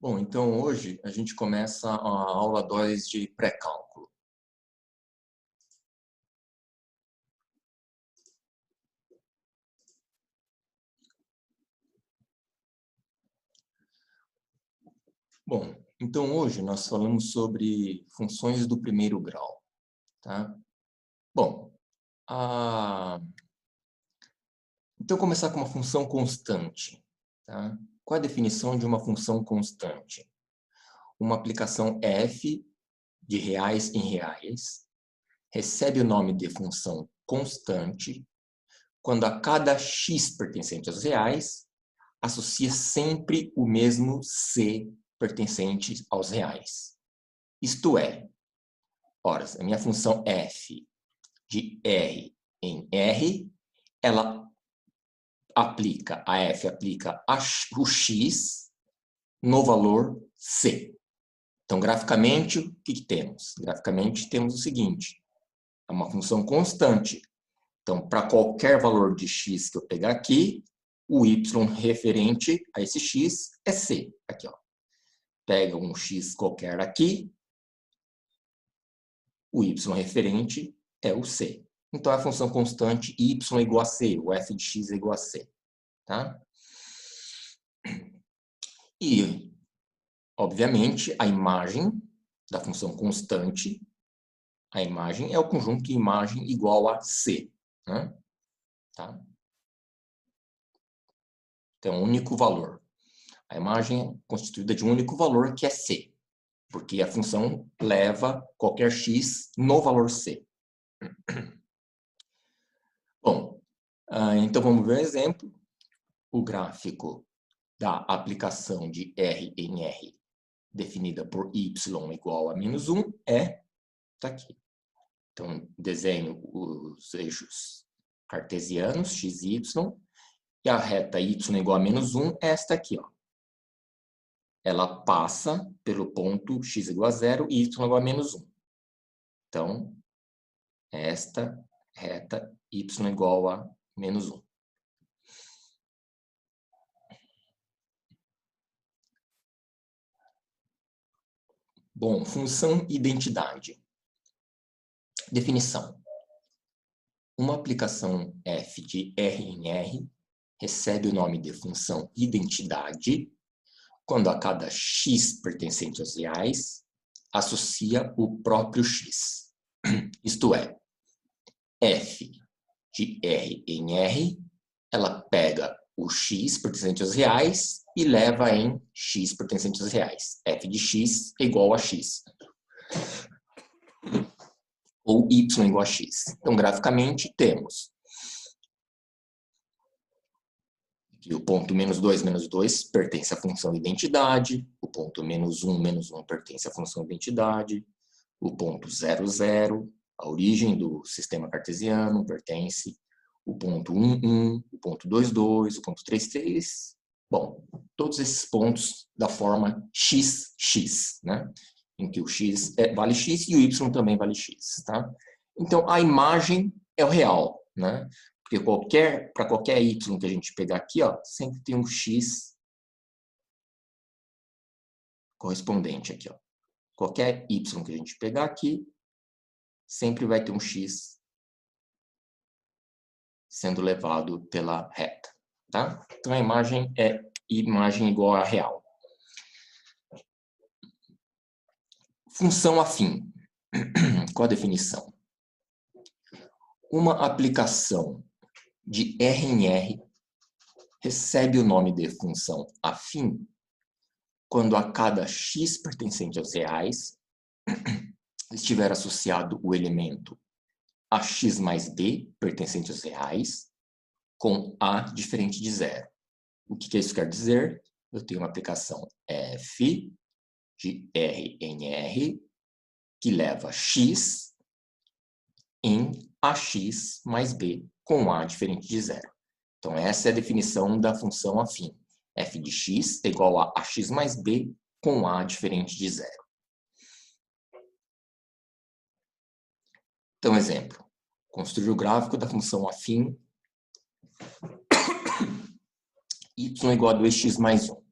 Bom, então hoje a gente começa a aula 2 de pré-cálculo. Bom, então hoje nós falamos sobre funções do primeiro grau, tá? Bom, então começar com uma função constante, tá? Qual é a definição de uma função constante? Uma aplicação f de reais em reais recebe o nome de função constante quando a cada x pertencente aos reais associa sempre o mesmo c pertencente aos reais. Isto é, ora, a minha função f de r em r, ela aplica, a f aplica o x no valor c. Então, graficamente, o que temos? Graficamente, temos o seguinte, é uma função constante. Então, para qualquer valor de x que eu pegar aqui, o y referente a esse x é c. Aqui, ó. Pega um x qualquer aqui, o y referente é o c. Então, é a função constante y igual a c, o f de x é igual a c. Tá? E, obviamente, a imagem da função constante, a imagem é o conjunto de imagem igual a c. Né? Tá? Então, um único valor. A imagem é constituída de um único valor, que é c, porque a função leva qualquer x no valor c. Bom, então vamos ver um exemplo. O gráfico da aplicação de R em R, definida por y igual a menos 1, está aqui. Então, desenho os eixos cartesianos, x e y, e a reta y igual a menos 1 é esta aqui, ó. Ela passa pelo ponto x igual a 0 e y igual a menos 1. Então, esta reta y igual a menos 1. Bom, função identidade. Definição. Uma aplicação f de R em R recebe o nome de função identidade quando a cada x pertencente aos reais associa o próprio x. Isto é, f de R em R, ela pega o x pertencente aos reais e leva em x pertencente aos reais. F de x é igual a x. Ou y igual a x. Então, graficamente, temos que o ponto menos 2 pertence à função identidade, o ponto menos 1 pertence à função identidade, o ponto 0, 0, a origem do sistema cartesiano, pertence o ponto 1, 1, o ponto 2, 2, o ponto 3, 3. Bom, todos esses pontos da forma x, x, né? Em que o x vale x e o y também vale x, tá? Então, a imagem é o real, né? Porque para qualquer y que a gente pegar aqui, ó, sempre tem um x correspondente aqui, ó. Qualquer y que a gente pegar aqui, sempre vai ter um x sendo levado pela reta, tá? Então, a imagem é imagem igual a real. Função afim. Qual a definição? Uma aplicação de R em R recebe o nome de função afim quando a cada x pertencente aos reais estiver associado o elemento ax mais b pertencente aos reais com a diferente de zero. O que isso quer dizer? Eu tenho uma aplicação f de R em R que leva x em ax mais b com a diferente de zero. Então, essa é a definição da função afim. F de x é igual a ax mais b com a diferente de zero. Então, exemplo. Construir o gráfico da função afim y igual a 2x mais 1.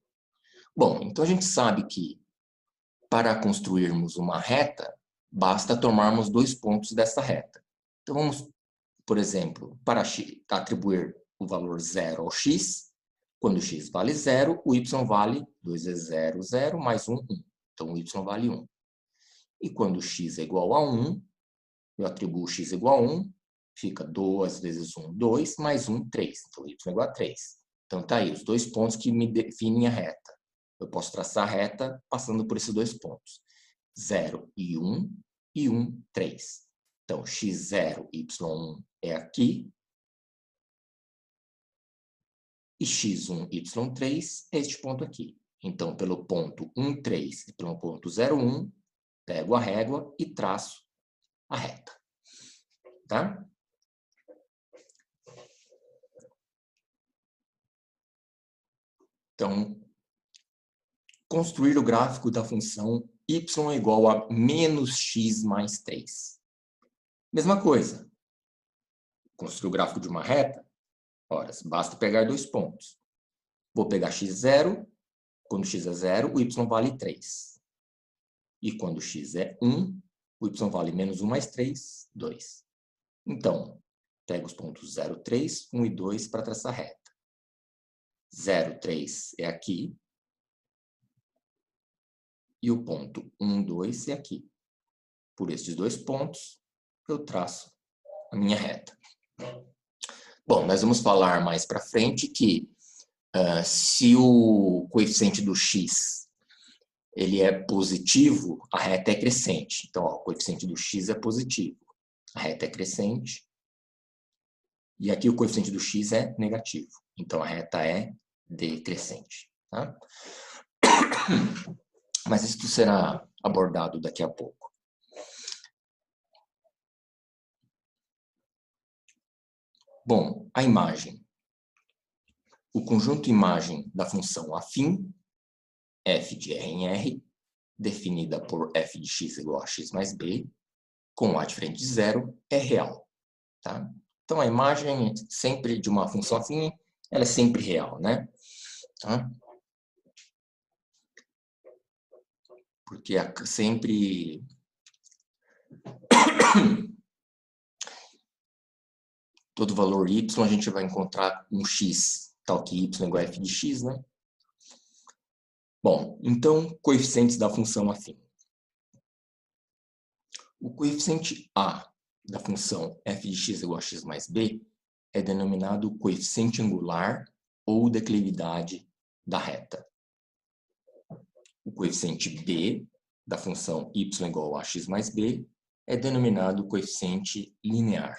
Bom, então a gente sabe que para construirmos uma reta, basta tomarmos 2 pontos dessa reta. Então vamos, por exemplo, para atribuir o valor 0 ao x, quando x vale 0, o y vale 2 vezes 0, 0, mais 1, 1. Então o y vale 1. E quando x é igual a 1, eu atribuo x igual a 1, fica 2 vezes 1, 2, mais 1, 3. Então, y é igual a 3. Então, tá aí os 2 pontos que me definem a reta. Eu posso traçar a reta passando por esses 2 pontos. 0 e 1, 3. Então, x0, y1 é aqui. E x1, y3 é este ponto aqui. Então, pelo ponto 1, 3 e pelo ponto 0, 1, pego a régua e traço a reta. Tá? Então, construir o gráfico da função y é igual a menos x mais 3. Mesma coisa. Construir o gráfico de uma reta, ora, basta pegar 2 pontos. Vou pegar x0, quando x é 0, o y vale 3. E quando x é 1, o y vale menos 1 mais 3, 2. Então, pego os pontos 0, 3, 1 e 2 para traçar a reta. 0, 3 é aqui. E o ponto 1, 2 é aqui. Por estes 2 pontos, eu traço a minha reta. Bom, nós vamos falar mais para frente que se o coeficiente do x ele é positivo, a reta é crescente. Então, ó, o coeficiente do x é positivo, a reta é crescente. E aqui o coeficiente do x é negativo. Então, a reta é decrescente. Tá? Mas isso será abordado daqui a pouco. Bom, a imagem. O conjunto imagem da função afim, f de r em r, definida por f de x igual a x mais b, com a diferente de zero, é real. Tá? Então, a imagem sempre de uma função afim, ela é sempre real, né? Tá? Porque sempre todo valor y a gente vai encontrar um x, tal que y igual a f de x, né? Bom, então, coeficientes da função afim. O coeficiente a da função f de x igual a x mais b é denominado coeficiente angular ou declividade da reta. O coeficiente b da função y igual a x mais b é denominado coeficiente linear.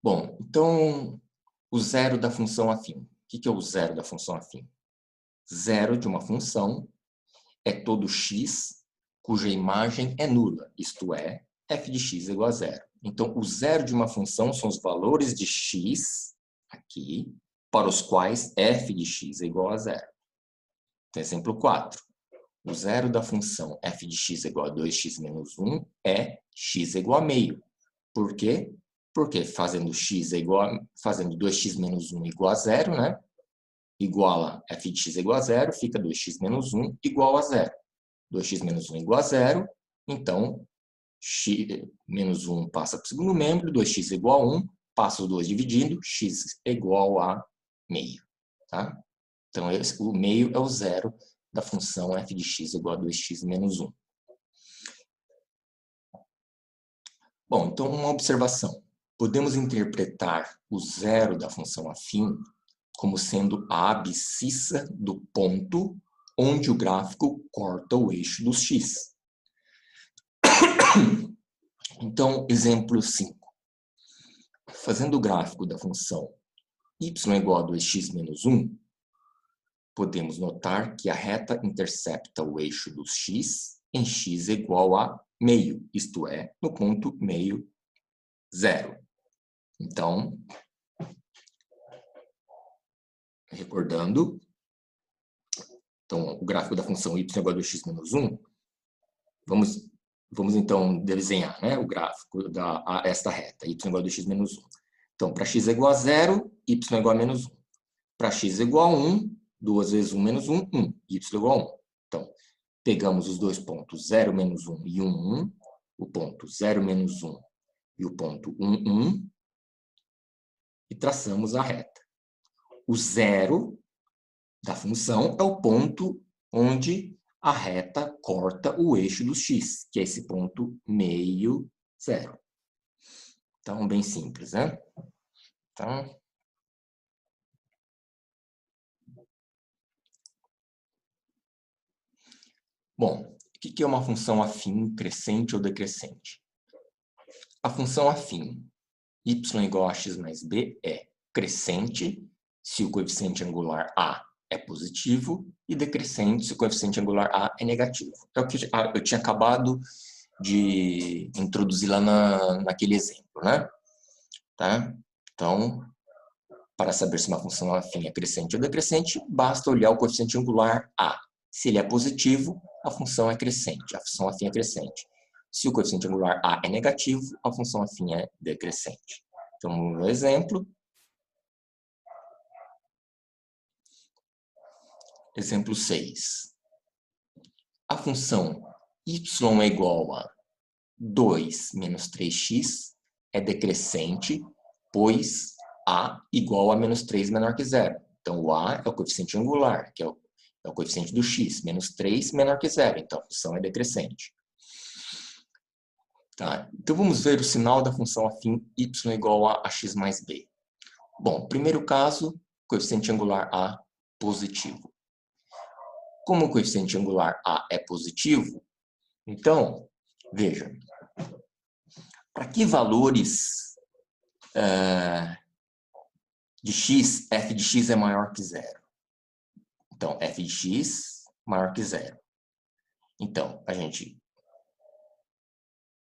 Bom, então, o zero da função afim. O que é o zero da função afim? Zero de uma função é todo x cuja imagem é nula, isto é, f de x igual a zero. Então, o zero de uma função são os valores de x, aqui, para os quais f de x é igual a zero. Então, exemplo 4. O zero da função f de x igual a 2x menos 1 é x igual a meio. Por quê? Porque fazendo 2x menos 1 igual a zero, né? Iguala f de x igual a zero, fica 2x menos 1 igual a zero. 2x menos 1 igual a zero, então, x menos 1 passa para o segundo membro, 2x igual a 1, passa os dois dividindo, x é igual a meio. Tá? Então, o meio é o zero da função f de x igual a 2x menos 1. Bom, então, uma observação. Podemos interpretar o zero da função afim como sendo a abscissa do ponto onde o gráfico corta o eixo dos x. Então, exemplo 5. Fazendo o gráfico da função y igual a 2x menos 1, podemos notar que a reta intercepta o eixo dos x em x igual a meio, isto é, no ponto meio, 0. Então, recordando, então, o gráfico da função y igual a 2x menos 1, vamos então desenhar, né, o gráfico esta reta, y igual a 2x menos 1. Então, para x igual a 0, y igual a menos 1. Para x igual a 1, 2 vezes 1 menos 1, 1. Y igual a 1. Então, pegamos os dois pontos 0, menos 1 e 1, 1. O ponto 0, menos 1 e o ponto 1, 1. E traçamos a reta. O zero da função é o ponto onde a reta corta o eixo do x, que é esse ponto meio zero. Então, bem simples, né? Então, bom, o que é uma função afim, crescente ou decrescente? A função afim, y igual a x mais b, é crescente se o coeficiente angular a é positivo e decrescente se o coeficiente angular a é negativo. É o que eu tinha acabado de introduzir lá naquele exemplo, né? Tá? Então, para saber se uma função afim é crescente ou decrescente, basta olhar o coeficiente angular a. Se ele é positivo, a função é crescente, a função afim é crescente. Se o coeficiente angular a é negativo, a função afim é decrescente. Então, no exemplo, exemplo 6. A função y é igual a 2 menos 3x é decrescente, pois a igual a menos 3 menor que zero. Então, o a é o coeficiente angular, que é o coeficiente do x, menos 3 menor que zero. Então, a função é decrescente. Tá? Então, vamos ver o sinal da função afim y igual a x mais b. Bom, primeiro caso, coeficiente angular a positivo. Como o coeficiente angular a é positivo, então, veja, para que valores de x, f de x é maior que zero? Então, f de x maior que zero. Então, a gente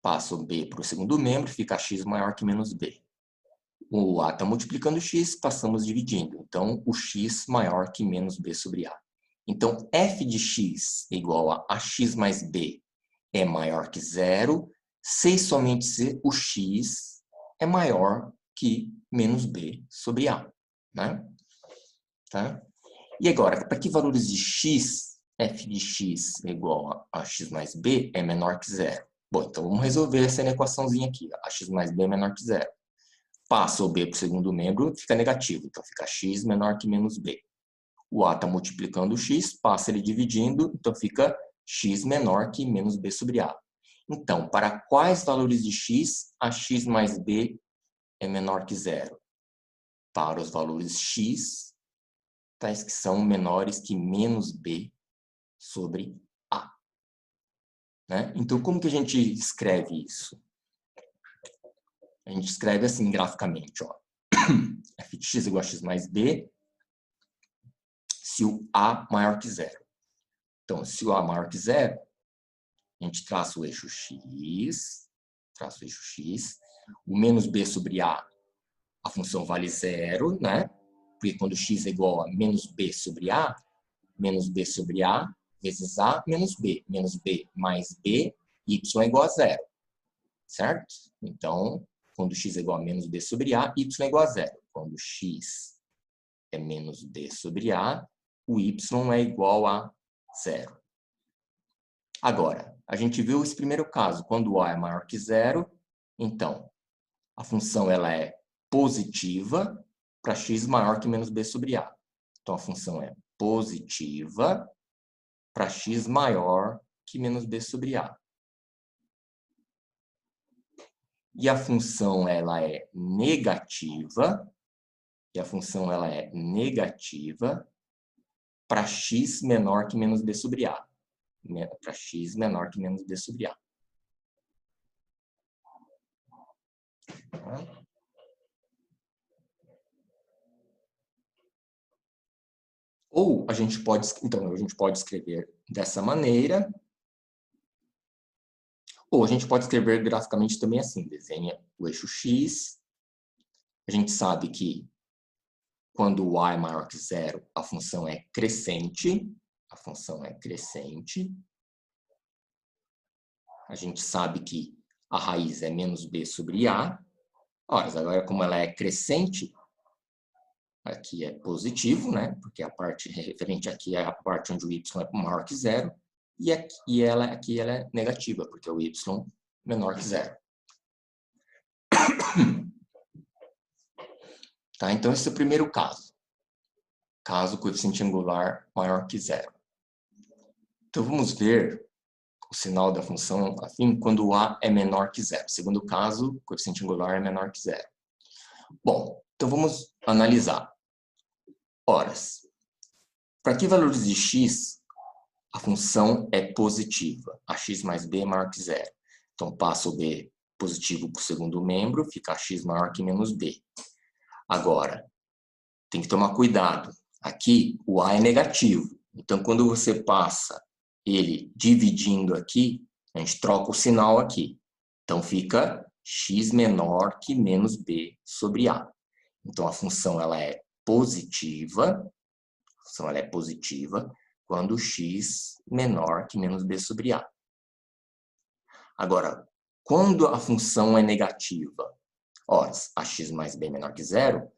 passa o b para o segundo membro, fica x maior que menos b. O a está multiplicando x, passamos dividindo. Então, o x maior que menos b sobre a. Então, f de x igual a x mais b é maior que zero, se e somente se o x é maior que menos b sobre a. Né? Tá? E agora, para que valores de x, f de x é igual a x mais b é menor que zero? Bom, então vamos resolver essa equaçãozinha aqui. A x mais b é menor que zero. Passa o b para o segundo membro, fica negativo. Então, fica x menor que menos b. O a está multiplicando o x, passa ele dividindo, então fica x menor que menos b sobre a. Então, para quais valores de x, a x mais b é menor que zero? Para os valores x, tais que são menores que menos b sobre a. Né? Então, como que a gente escreve isso? A gente escreve assim graficamente, ó. f de x igual a x mais b, se o a maior que zero. Então, se o a maior que zero, a gente traça o eixo x, o menos b sobre a função vale zero, né? Porque quando x é igual a menos b sobre a vezes a menos b mais b, y é igual a zero, certo? Então, quando x é igual a menos b sobre a, y é igual a zero. Quando x é menos b sobre a, o y é igual a zero. Agora, a gente viu esse primeiro caso, quando o a é maior que zero, então, a função ela é positiva para x maior que menos b sobre a. Então, a função é positiva para x maior que menos b sobre a. E a função ela é negativa, para x menor que menos b sobre a. Para x menor que menos b sobre a. Ou a gente pode escrever dessa maneira, ou a gente pode escrever graficamente também assim, desenha o eixo x, a gente sabe que quando o a é maior que zero, a função é crescente, a gente sabe que a raiz é menos b sobre a, ora, agora como ela é crescente, aqui é positivo, né? Porque a parte referente aqui é a parte onde o y é maior que zero, e aqui ela é negativa, porque o y menor que zero. Tá? Então, esse é o primeiro caso. Caso o coeficiente angular maior que zero. Então, vamos ver o sinal da função afim quando o a é menor que zero. Segundo caso, o coeficiente angular é menor que zero. Bom, então vamos analisar. Horas. Para que valores de x a função é positiva? A x mais b é maior que zero. Então, passo o b positivo para o segundo membro, fica x maior que menos b. Agora, tem que tomar cuidado. Aqui, o a é negativo. Então, quando você passa ele dividindo aqui, a gente troca o sinal aqui. Então, fica x menor que menos b sobre a. Então, a função ela é positiva. A função ela é positiva quando x menor que menos b sobre a. Agora, quando a função é negativa, ora, a x mais b menor que zero,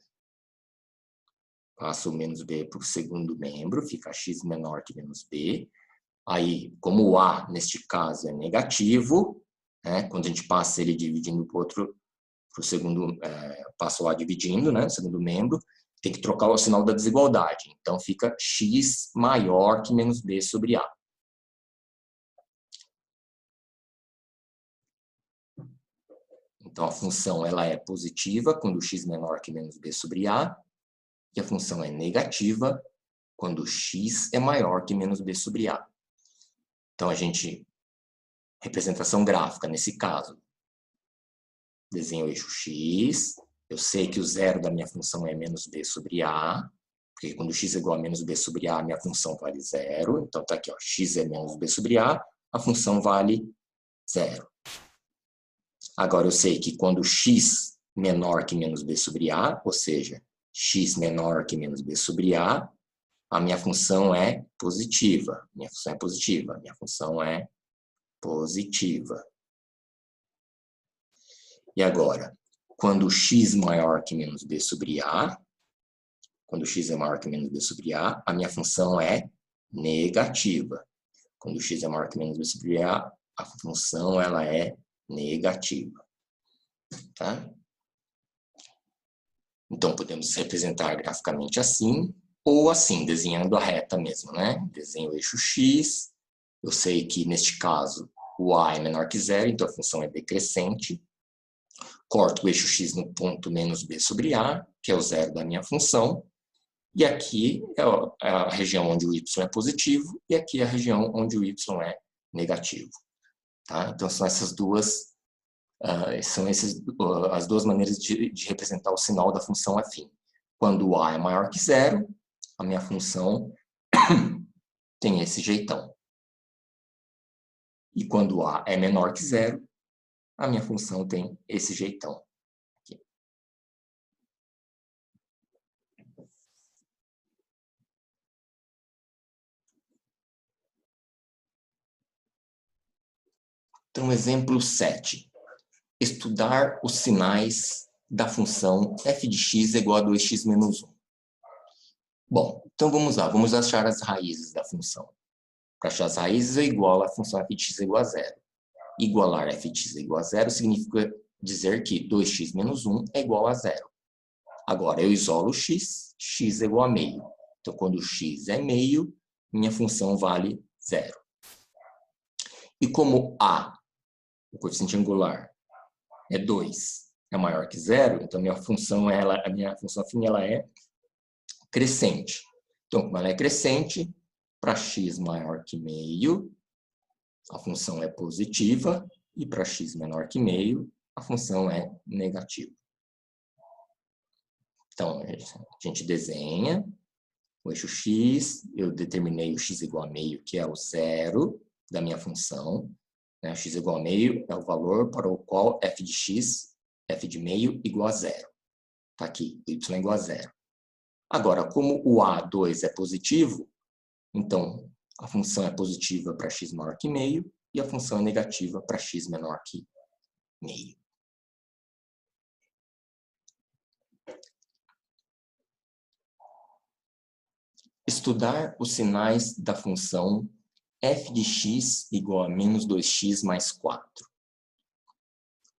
passo o menos b para o segundo membro, fica x menor que menos b. Aí, como o a, neste caso, é negativo, né, quando a gente passa ele dividindo para o segundo, passa o a dividindo, né, segundo membro, tem que trocar o sinal da desigualdade. Então, fica x maior que menos b sobre a. Então, a função ela é positiva quando x menor que menos b sobre a, e a função é negativa quando x é maior que menos b sobre a. Então, a gente, representação gráfica, nesse caso, desenho o eixo x, eu sei que o zero da minha função é menos b sobre a, porque quando x é igual a menos b sobre a, minha função vale zero. Então, está aqui, ó, x é menos b sobre a função vale zero. Agora, eu sei que quando x menor que menos b sobre a, ou seja, x menor que menos b sobre a minha função é positiva. Minha função é positiva. Minha função é positiva. E agora, quando x maior que menos b sobre a, quando x é maior que menos b sobre a minha função é negativa. Quando x é maior que menos b sobre a função ela é negativa. Tá? Então, podemos representar graficamente assim, ou assim, desenhando a reta mesmo, né? Desenho o eixo x, eu sei que, neste caso, o a é menor que zero, então a função é decrescente. Corto o eixo x no ponto menos b sobre a, que é o zero da minha função. E aqui é a região onde o y é positivo, e aqui é a região onde o y é negativo. Tá? Então, são essas duas, as duas maneiras de representar o sinal da função afim. Quando o a é maior que zero, a minha função tem esse jeitão. E quando a é menor que zero, a minha função tem esse jeitão. Aqui. Então, exemplo 7. Estudar os sinais da função f de x é igual a 2x menos 1. Bom, então vamos lá. Vamos achar as raízes da função. Para achar as raízes, eu igualo a função f de x igual a zero. Igualar f de x igual a zero significa dizer que 2x menos 1 é igual a zero. Agora, eu isolo x é igual a meio. Então, quando x é meio, minha função vale zero. E como a, o coeficiente angular, é 2, é maior que zero, então a minha função afim ela é crescente. Então, como ela é crescente, para x maior que meio, a função é positiva, e para x menor que meio, a função é negativa. Então, a gente desenha o eixo x, eu determinei o x igual a meio, que é o zero da minha função. Né? X igual a meio é o valor para o qual f de x, f de meio, igual a zero. Está aqui, y igual a zero. Agora, como o a2 é positivo, então a função é positiva para x maior que meio e a função é negativa para x menor que meio. Estudar os sinais da função f de x igual a menos 2x mais 4.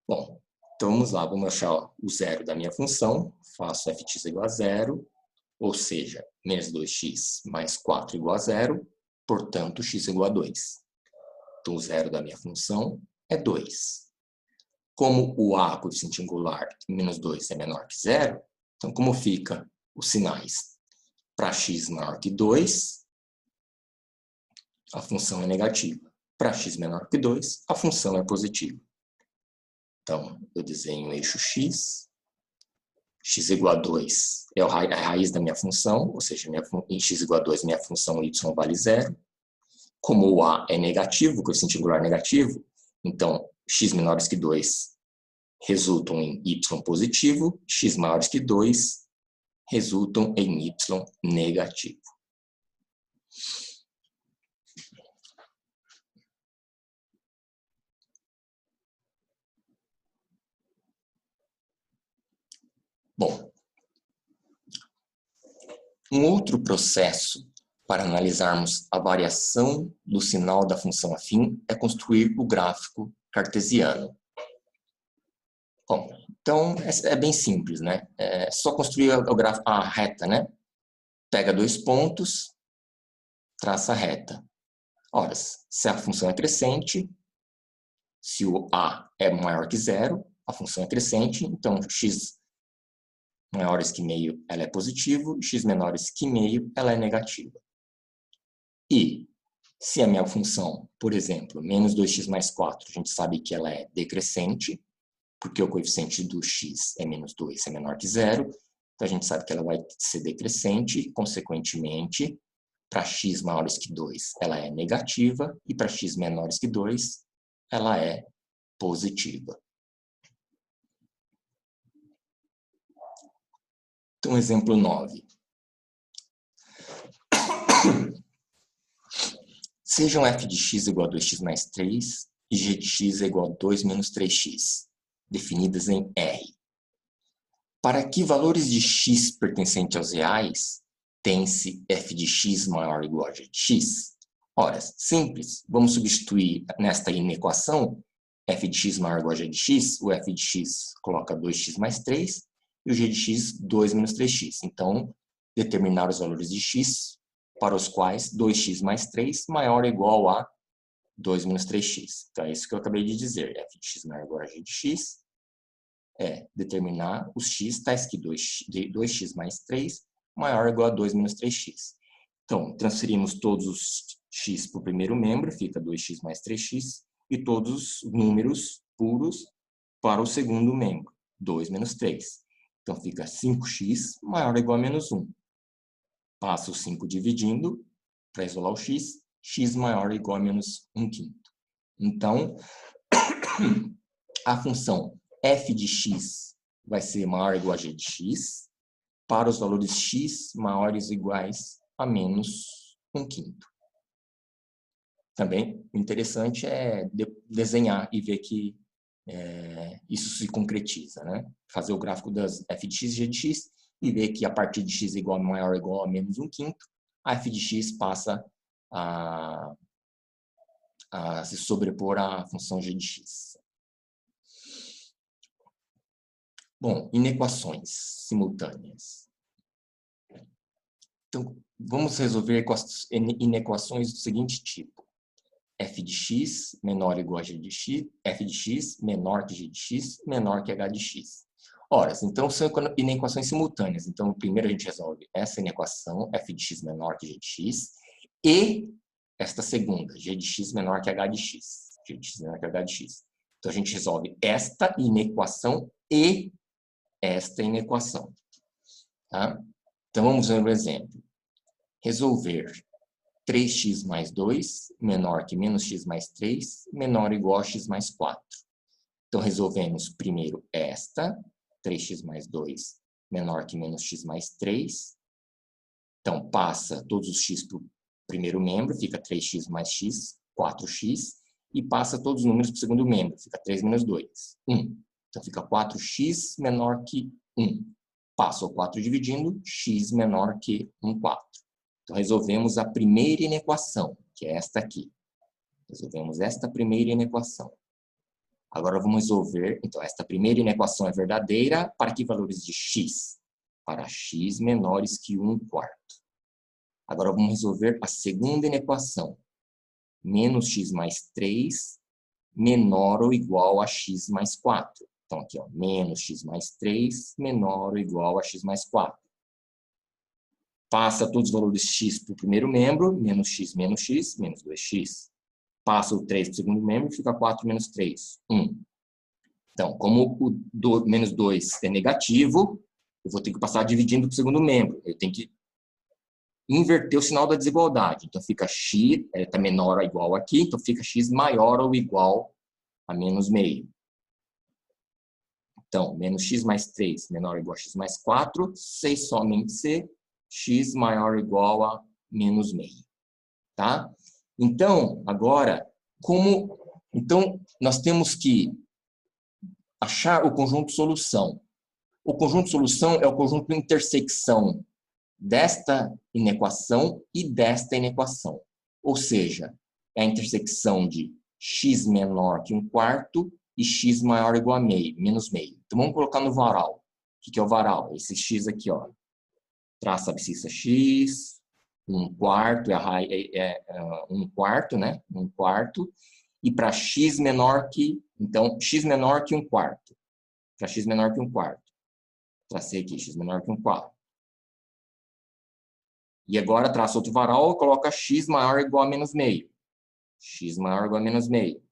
Bom, então vamos lá, vamos achar o zero da minha função, faço f de x igual a zero, ou seja, menos 2x mais 4 igual a zero, portanto, x igual a 2. Então, o zero da minha função é 2. Como o a, coeficiente angular, menos 2 é menor que zero, então como fica os sinais? Para x maior que 2, a função é negativa. Para x menor que 2, a função é positiva. Então, eu desenho o eixo x igual a 2 é a raiz da minha função, ou seja, em x igual a 2, minha função y vale zero. Como o a é negativo, o coeficiente angular é negativo, então x menores que 2 resultam em y positivo, x maiores que 2 resultam em y negativo. Bom, um outro processo para analisarmos a variação do sinal da função afim é construir o gráfico cartesiano. Bom, então é bem simples, né? É só construir a reta, né? Pega dois pontos, traça a reta. Ora, se a função é crescente, se o a é maior que zero, a função é crescente, então x maiores que meio ela é positivo, x menores que meio ela é negativa. E se a minha função, por exemplo, menos 2x mais 4, a gente sabe que ela é decrescente, porque o coeficiente do x é menos 2, é menor que zero, então a gente sabe que ela vai ser decrescente, consequentemente, para x maiores que 2, ela é negativa, e para x menores que 2, ela é positiva. Então, exemplo 9. Sejam f de x igual a 2x mais 3 e g de x é igual a 2 menos 3x, definidas em R. Para que valores de x pertencentes aos reais, tem-se f de x maior ou igual a g de x? Ora, simples. Vamos substituir nesta inequação f de x maior ou igual a g de x. O f de x coloca 2x mais 3 e o g de x 2 menos 3x. Então, determinar os valores de x para os quais 2x mais 3 maior ou igual a 2 menos 3x. Então, é isso que eu acabei de dizer. f de x maior ou igual a g de x é determinar os x tais que 2x mais 3 maior ou igual a 2 menos 3x. Então, transferimos todos os x para o primeiro membro, fica 2x mais 3x, e todos os números puros para o segundo membro, 2 menos 3. Então, fica 5x maior ou igual a menos 1. Passa o 5 dividindo, para isolar o x, x maior ou igual a menos 1/5. Então, a função f de x vai ser maior ou igual a g de x para os valores x maiores ou iguais a menos 1/5. Também, o interessante é desenhar e ver que isso se concretiza, né? Fazer o gráfico das f de x e g de x e ver que a partir de x igual a maior ou igual a menos 1/5, a f de x passa a se sobrepor à função g de x. Bom, inequações simultâneas. Então, vamos resolver inequações do seguinte tipo. f de x menor ou igual a g de x, f de x menor que g de x, menor que h de x. Ora, então são inequações simultâneas. Então, primeiro a gente resolve essa inequação, f de x menor que g de x, e esta segunda, g de x menor que h de x. G de x menor que h de x. Então, a gente resolve esta inequação e esta inequação. Tá? Então, vamos ver um exemplo. Resolver 3x mais 2 menor que menos x mais 3 menor ou igual a x mais 4. Então, resolvemos primeiro esta, 3x mais 2 menor que menos x mais 3. Então, passa todos os x para o primeiro membro, fica 3x mais x, 4x, e passa todos os números para o segundo membro, fica 3 menos 2, 1. Então, fica 4x menor que 1. Passa o 4 dividindo, x menor que 1/4. Então, resolvemos a primeira inequação, que é esta aqui. Resolvemos esta primeira inequação. Agora vamos resolver, então, esta primeira inequação é verdadeira para que valores de x? Para x menores que 1/4. Agora vamos resolver a segunda inequação. Menos x mais 3 menor ou igual a x mais 4. Então, aqui, ó, menos x mais 3 menor ou igual a x mais 4. Passa todos os valores x para o primeiro membro, menos x, menos 2x. Passa o 3 para o segundo membro, fica 4 menos 3, 1. Então, como o menos 2 é negativo, eu vou ter que passar dividindo para o segundo membro. Eu tenho que inverter o sinal da desigualdade. Então, fica x, está menor ou igual aqui, então fica x maior ou igual a menos meio. Então, menos x mais 3 menor ou igual a x mais 4, C somente C, x maior ou igual a menos meio. Tá? Então, agora, então, nós temos que achar o conjunto solução. O conjunto solução é o conjunto intersecção desta inequação e desta inequação. Ou seja, é a intersecção de x menor que 1/4 e x maior ou igual a menos meio. Então, vamos colocar no varal. O que é o varal? Esse x aqui, ó. Traça a abscissa x, 1/4 é 1/4, né? 1/4. E para x menor que... Então, x menor que 1/4. Para x menor que 1/4. Tracei aqui, x menor que 1/4. E agora traça outro varal e coloca x maior ou igual a menos meio. X maior ou igual a menos meio.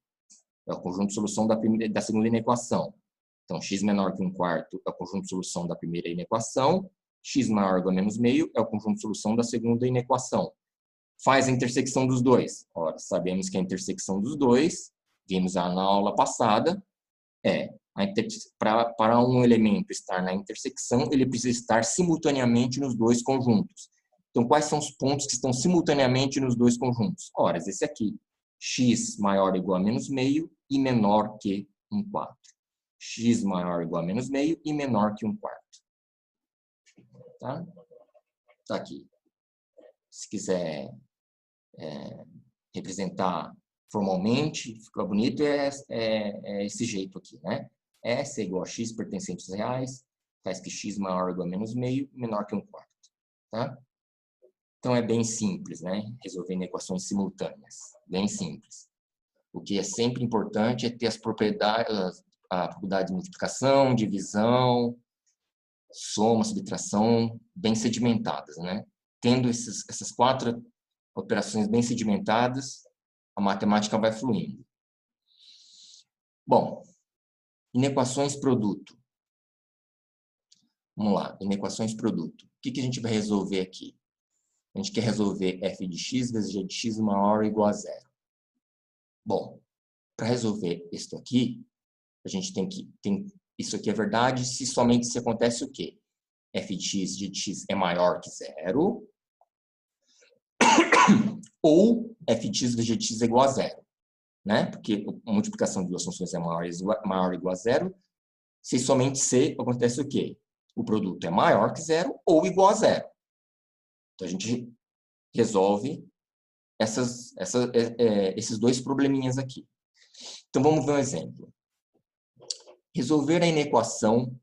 É o conjunto de solução da segunda inequação. Então, x menor que 1/4 é o conjunto de solução da primeira inequação. X maior ou igual a menos meio é o conjunto de solução da segunda inequação. Faz a intersecção dos dois. Ora, sabemos que a intersecção dos dois, vimos na aula passada, para um elemento estar na intersecção, ele precisa estar simultaneamente nos dois conjuntos. Então, quais são os pontos que estão simultaneamente nos dois conjuntos? Ora, esse aqui. X maior ou igual a menos meio e menor que 1/4. X maior ou igual a menos meio e menor que 1/4. Tá? Tá aqui. Se quiser representar formalmente, fica bonito, é esse jeito aqui, né? S é igual a x pertencentes reais, faz que x maior ou igual a menos meio, menor que 1/4. Tá? Então, é bem simples, né? Resolvendo equações simultâneas. Bem simples. O que é sempre importante é ter as propriedades, a propriedade de multiplicação, divisão, soma, subtração, bem sedimentadas, né? Tendo essas 4 operações bem sedimentadas, a matemática vai fluindo. Bom, inequações produto. Vamos lá, inequações produto. O que a gente vai resolver aqui? A gente quer resolver f de x vezes g de x maior ou igual a 0. Bom, para resolver isso aqui, a gente isso aqui é verdade se acontece o quê? F de x, g de x é maior que 0, ou f de x vezes g de x é igual a 0. Né? Porque a multiplicação de duas funções é maior ou igual a 0, se somente se acontece o quê? O produto é maior que 0 ou igual a 0. Então, a gente resolve esses dois probleminhas aqui. Então, vamos ver um exemplo. Resolver a inequação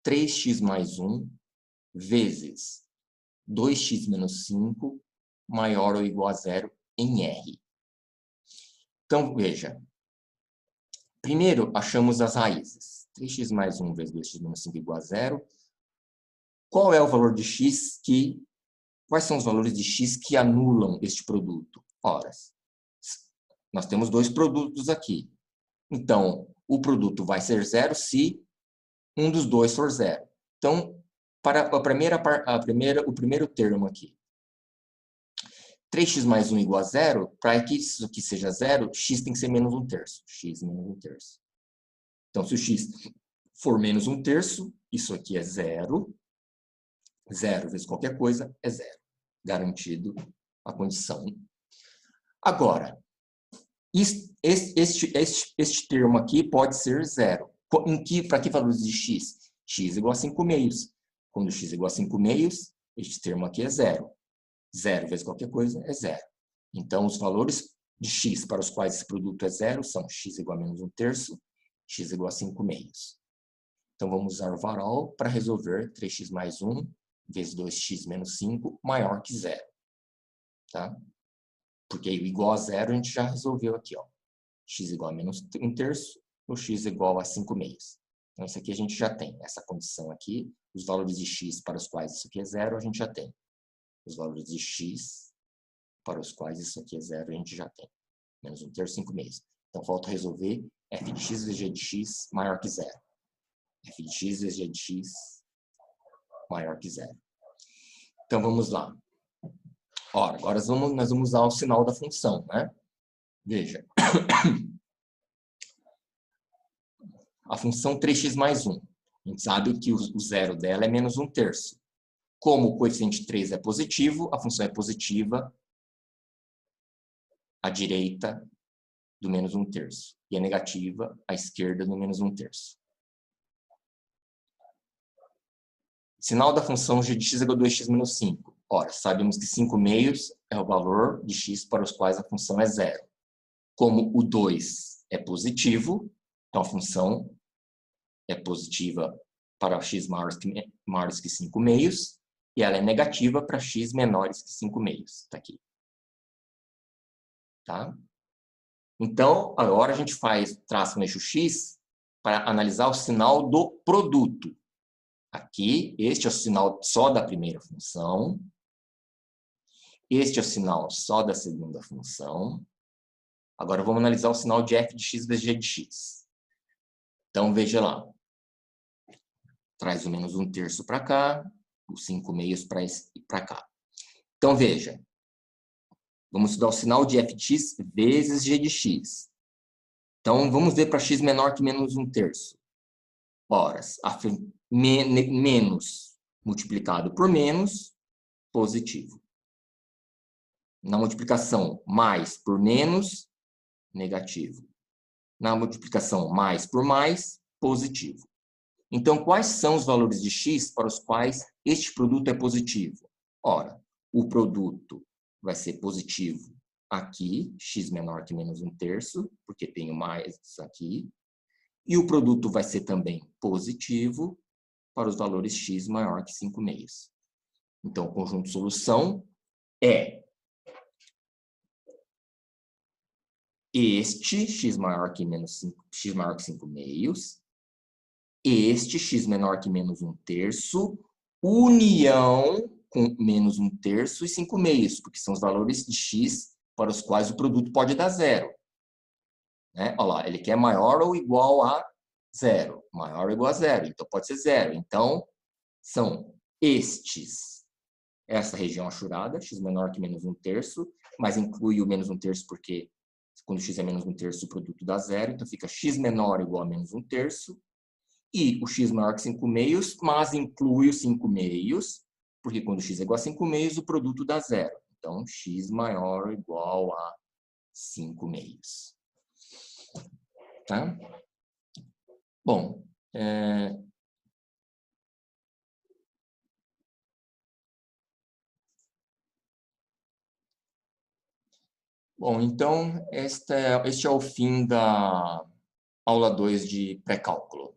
3x mais 1 vezes 2x menos 5 maior ou igual a 0 em R. Então, veja. Primeiro, achamos as raízes. 3x mais 1 vezes 2x menos 5 igual a 0. Qual é o valor de x que... Quais são os valores de x que anulam este produto? Ora, nós temos dois produtos aqui. Então, o produto vai ser 0 se um dos dois for 0. Então, para o primeiro termo aqui, 3x mais 1 igual a 0, para que isso aqui seja 0, x tem que ser menos 1/3. X menos 1/3. Então, se o x for menos 1/3, isso aqui é 0. 0 vezes qualquer coisa é 0. Garantido a condição. Agora, este termo aqui pode ser 0. Para que valores de x? X igual a 5 meios. Quando x igual a 5 meios, este termo aqui é 0. 0 vezes qualquer coisa é 0. Então, os valores de x para os quais esse produto é 0 são x igual a menos 1/3, x igual a 5/2. Então, vamos usar o varal para resolver 3x mais 1 vezes 2x menos 5 maior que 0. Tá? Porque o igual a 0 a gente já resolveu aqui. Ó. X igual a menos 1/3 ou x igual a 5/2. Então, isso aqui a gente já tem. Essa condição aqui, os valores de x para os quais isso aqui é 0, a gente já tem. Os valores de x para os quais isso aqui é 0, a gente já tem. Menos 1/3, 5/2. Então, falta resolver f de x vezes g de x maior que 0. F de x vezes g de x maior que 0. Então, vamos lá. Ora, agora nós vamos usar o sinal da função, né? Veja. A função 3x mais 1. A gente sabe que o zero dela é menos 1/3. Como o coeficiente 3 é positivo, a função é positiva à direita do menos 1/3. E é negativa à esquerda do menos 1/3. Sinal da função g de x igual a 2x menos 5. Ora, sabemos que 5/2 é o valor de x para os quais a função é 0. Como o 2 é positivo, então a função é positiva para x maiores que 5/2 e ela é negativa para x menores que 5/2. Está aqui. Tá? Então, agora a gente traça um eixo x para analisar o sinal do produto. Aqui, este é o sinal só da primeira função. Este é o sinal só da segunda função. Agora, vamos analisar o sinal de f de x vezes g de x. Então, veja lá. Traz o menos 1/3 para cá, o 5/2 para cá. Então, veja. Vamos estudar o sinal de f de x vezes g de x. Então, vamos ver para x menor que menos 1/3. Ora, menos multiplicado por menos, positivo. Na multiplicação, mais por menos, negativo. Na multiplicação, mais por mais, positivo. Então, quais são os valores de x para os quais este produto é positivo? Ora, o produto vai ser positivo aqui, x menor que menos 1/3, porque tenho mais aqui. E o produto vai ser também positivo para os valores x maior que 5/2. Então, o conjunto de solução é este x maior que 5/2, este x menor que menos 1/3, união com menos 1/3 e 5/2, porque são os valores de x para os quais o produto pode dar 0. Né? Olha lá, ele quer maior ou igual a 0. Maior ou igual a 0, então pode ser 0. Então, são estes. Essa região achurada, x menor que menos 1/3, mas inclui o menos 1/3 porque quando x é menos 1/3 o produto dá 0, então fica x menor igual a menos 1/3, e o x maior que 5/2, mas inclui o 5/2, porque quando x é igual a 5/2 o produto dá 0. Então, x maior ou igual a 5/2. Tá? Bom, então, este é o fim da aula 2 de pré-cálculo.